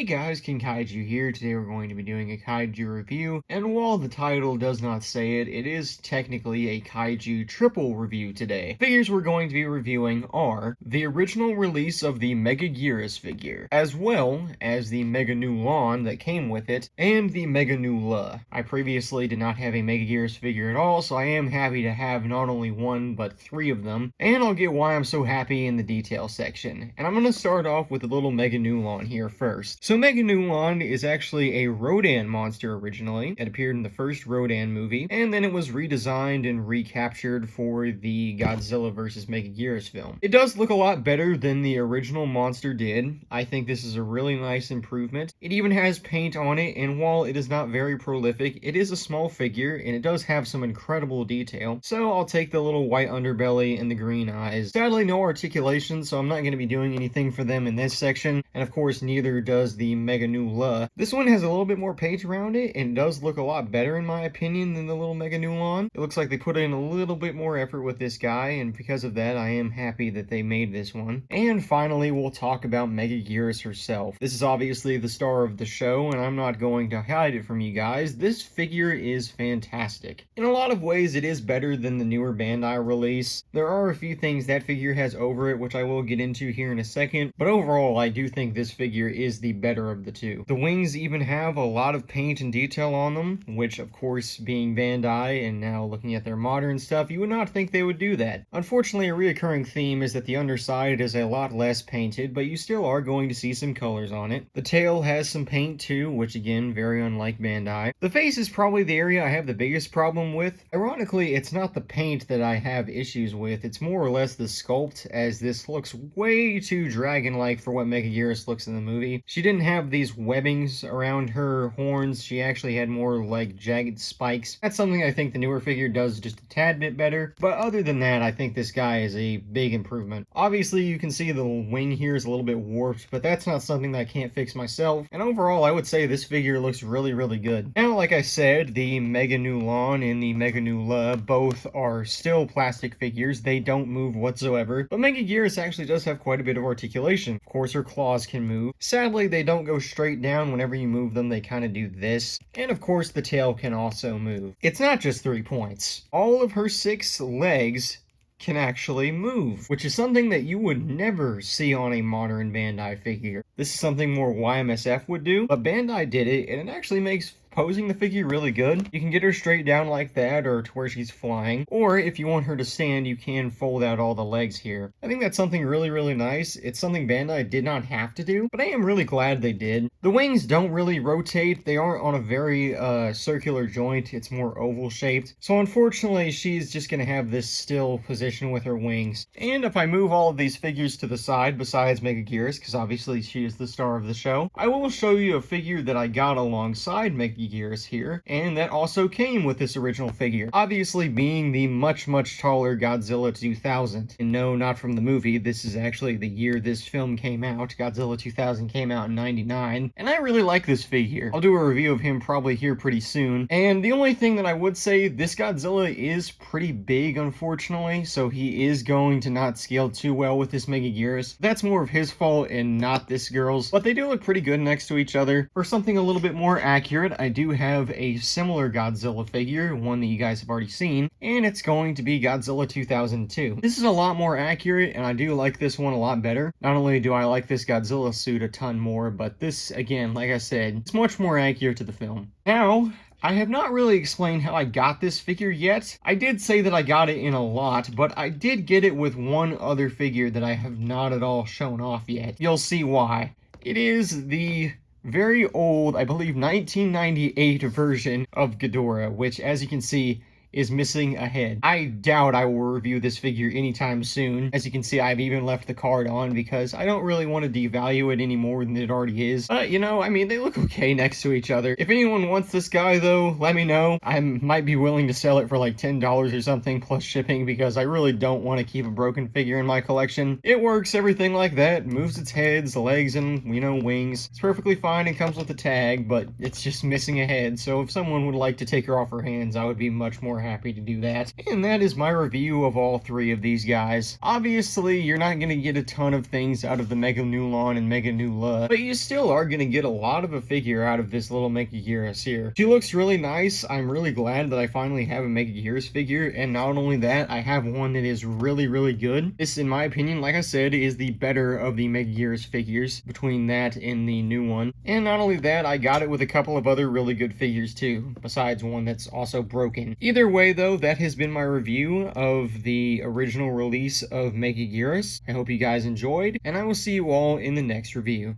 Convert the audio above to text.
Hey guys, King Kaiju here. Today we're going to be doing a Kaiju review, and while the title does not say it, it is technically a Kaiju triple review today. Figures we're going to be reviewing are the original release of the Megaguirus figure, as well as the Meganulon that came with it, and the Meganula. I previously did not have a Megaguirus figure at all, so I am happy to have not only one, but three of them, and I'll get why I'm so happy in the detail section. And I'm going to start off with a little Meganulon here first. So Meganulon is actually a Rodan monster originally. It appeared in the first Rodan movie, and then it was redesigned and recaptured for the Godzilla vs. Megaguirus film. It does look a lot better than the original monster did. I think this is a really nice improvement. It even has paint on it, and while it is not very prolific, it is a small figure, and it does have some incredible detail. So I'll take the little white underbelly and the green eyes. Sadly, no articulation, so I'm not going to be doing anything for them in this section, and of course, neither does the Meganula. This one has a little bit more paint around it and does look a lot better in my opinion than the little Meganulon. It looks like they put in a little bit more effort with this guy, and because of that I am happy that they made this one. And finally we'll talk about Megaguirus herself. This is obviously the star of the show, and I'm not going to hide it from you guys. This figure is fantastic. In a lot of ways it is better than the newer Bandai release. There are a few things that figure has over it which I will get into here in a second, but overall I do think this figure is the better of the two. The wings even have a lot of paint and detail on them, which of course being Bandai and now looking at their modern stuff, you would not think they would do that. Unfortunately, a reoccurring theme is that the underside is a lot less painted, but you still are going to see some colors on it. The tail has some paint too, which again, very unlike Bandai. The face is probably the area I have the biggest problem with. Ironically, it's not the paint that I have issues with, it's more or less the sculpt, as this looks way too dragon-like for what Megaguirus looks in the movie. She didn't have these webbings around her horns, she actually had more like jagged spikes. That's something I think the newer figure does just a tad bit better, but other than that I think this guy is a big improvement. Obviously you can see the wing here is a little bit warped, but that's not something that I can't fix myself, and overall I would say this figure looks really good. Now, like I said, the Meganulon and the Meganula both are still plastic figures. They don't move whatsoever, but Megaguirus actually does have quite a bit of articulation. Of course her claws can move. Sadly, they don't go straight down. Whenever you move them, they kind of do this. And of course, the tail can also move. It's not just 3 points. All of her 6 legs can actually move, which is something that you would never see on a modern Bandai figure. This is something more YMSF would do, but Bandai did it, and it actually makes posing the figure really good. You can get her straight down like that, or to where she's flying, or if you want her to stand, you can fold out all the legs here. I think that's something really nice. It's something Bandai did not have to do, but I am really glad they did. The wings don't really rotate. They aren't on a very circular joint. It's more oval shaped. So unfortunately, she's just gonna have this still position with her wings. And if I move all of these figures to the side, besides Megaguirus, because obviously she is the star of the show, I will show you a figure that I got alongside Megaguirus here, and that also came with this original figure. Obviously being the much taller Godzilla 2000. And no, not from the movie, this is actually the year this film came out. Godzilla 2000 came out in '99, and I really like this figure. I'll do a review of him probably here pretty soon, and the only thing that I would say, this Godzilla is pretty big unfortunately, so he is going to not scale too well with this Megaguirus. That's more of his fault and not this girl's, but they do look pretty good next to each other. For something a little bit more accurate, I do have a similar Godzilla figure, one that you guys have already seen, and it's going to be Godzilla 2002. This is a lot more accurate, and I do like this one a lot better. Not only do I like this Godzilla suit a ton more, but this, again, like I said, it's much more accurate to the film. Now, I have not really explained how I got this figure yet. I did say that I got it in a lot, but I did get it with one other figure that I have not at all shown off yet. You'll see why. It is the very old, I believe 1998 version of Ghidorah, which as you can see is missing a head. I doubt I will review this figure anytime soon. As you can see, I've even left the card on because I don't really want to devalue it any more than it already is. But, you know, I mean, they look okay next to each other. If anyone wants this guy, though, let me know. I might be willing to sell it for like $10 or something plus shipping because I really don't want to keep a broken figure in my collection. It works, everything like that. Moves its heads, legs, and, you know, wings. It's perfectly fine and comes with a tag, but it's just missing a head. So if someone would like to take her off her hands, I would be much more super happy to do that. And that is my review of all three of these guys. Obviously, you're not going to get a ton of things out of the Meganulon and Meganula, but you still are going to get a lot of a figure out of this little Megaguirus here. She looks really nice. I'm really glad that I finally have a Megaguirus figure, and not only that, I have one that is really, really good. This, in my opinion, like I said, is the better of the Megaguirus figures between that and the new one. And not only that, I got it with a couple of other really good figures too, besides one that's also broken. Either way though, that has been my review of the original release of Megaguirus. I hope you guys enjoyed, and I will see you all in the next review.